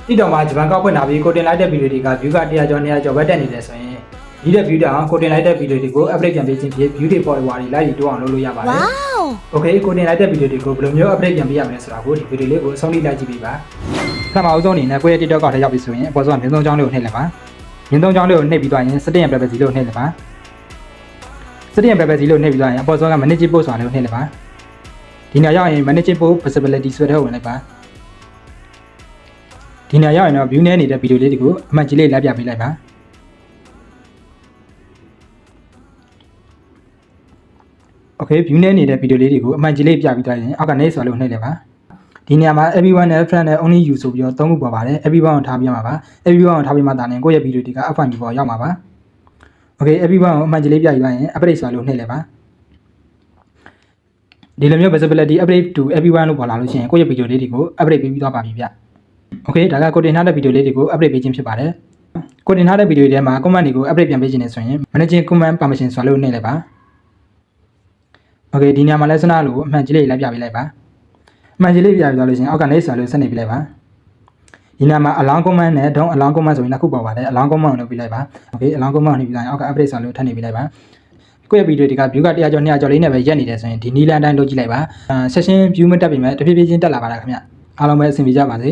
TikTok မှာဂျပန်ကောက်ဖွင့်လာပြီးကိုတင်လိုက်တဲ့ဗီဒီယိုတွေက view က100ကျော်200ကျော်ပဲတက်နေတယ်ဆိုရင်ဒီတဲ့ view တောင်ကိုတင်လိုက်တဲ့ဗီဒီယိုတွေကို update ပြန်ပေးခြင်းဖြင့် view တွေ follower တွေ like တွေတိုးအောင်လုပ်လို့ရပါတယ်။ Okay ကိုတင်လိုက်တဲ့ဗီဒီယိုတွေကိုဘယ်လိုမျိုး update ပြန်ပေးရမလဲဆိုတာကိုဒီဗီဒီယိုလေးကိုအဆုံးထိလိုက်ကြည့်ပေးပါ။ပထမအဆုံးအနေနဲ့ကိုယ့်ရဲ့ TikTok ကောက်ထဲရောက်ပြီဆိုရင်အပေါ်ဆုံးကမြင်းသုံးချောင်းလေးကိုနှိပ်လိုက်ပါ။မြင်းသုံးချောင်းလေးကိုနှိပ်ပြီးသွားရင်setting privacy လို့နှိပ်လိုက်ပါ။ setting privacy လို့နှိပ်ပြီးသွားရင်အပေါ်ဆုံးက manage post ဆိုတာလေးကိုနှိပ်လိုက်ပါ။ဒီနေရာရောက်ရင် manage post visibility ဆိုတဲ့ဝင်လိုက်ပါ။ဒီနေရာရောက်ရင်တော့ view နဲ့နေတဲ့ဗီဒီယိုလေးတွေကိုအမှတ်ကြီးလေးလိုက်ပြပေးလိုက်ပါ။ Okay view နဲ့နေတဲ့ဗီဒီယိုလေးတွေကိုအမှတ်ကြီးလေးပြပြီးသွားရင်အောက်က next ဆိုလို့နှိပ်လိုက်ပါဒီနေရာမှာ everyone နဲ့ friend နဲ့ only you ဆိုပြီးတော့သုံးခုပေါ်ပါတယ် everyone ကိုထားပြရမှာပါ everyone ကိုထားပြမှတာနဲ့ကိုယ့်ရဲ့ဗီဒီယိုတွေက F5 ပေါ်ရောက်မှာပါ Okay everyone ကိုအမှတ်ကြီးလေးပြပြီးသွားရင် update ဆိုလို့နှိပ်လိုက်ပါဒီလိုမျိုး visibility update to everyone လို့ပေါ်လာလို့ရှိရင်ကိုယ့်ရဲ့ဗီဒီယိုလေးတွေကို update ပေးပြီးသွားပါပြီဗျ Okay ဒါကကိုတင်ထားတဲ့ဗီဒီယိုလေးတွေကို update ပေးခြင်းဖြစ်ပါတယ်ကိုတင်ထားတဲ့ဗီဒီယိုတွေထဲမှာ comment တွေကို update ပြန်ပေးခြင်းနဲ့ဆိုရင် managing comment permission ဆိုလို့နှိပ်လိုက်ပါ Okay ဒီနေရာမှာလဲစနာလို့အမှန်ကြီးလေးလိုက်ပြပေးလိုက်ပါအမှန်ကြီးလေးပြပြီးသွားလို့ရှိရင်အောက်ကနေဆိုလို့ဆက်နေပြလိုက်ပါဒီနေရာမှာ allow comment နဲ့ don't allow comment ဆိုရင်နှစ်ခုပေါ်ပါတယ် allow comment ကိုလုပ်ပြလိုက်ပါ Okay allow comment ကိုနှိပ်ပြီးသွားရင်အောက်က update ဆိုလို့ထပ်နေပြလိုက်ပါကိုယ့်ရဲ့ဗီဒီယိုတွေက view က100ကျော်200ကျော်လေးနဲ့ပဲရက်နေတယ်ဆိုရင်ဒီနီလန်တိုင်းလုပ်ကြည့်လိုက်ပါ session view မတက်ပြီမဲ့တဖြည်းဖြည်းချင်းတက်လာပါလားခင်ဗျအားလုံးပဲအဆင်ပြေကြပါစေ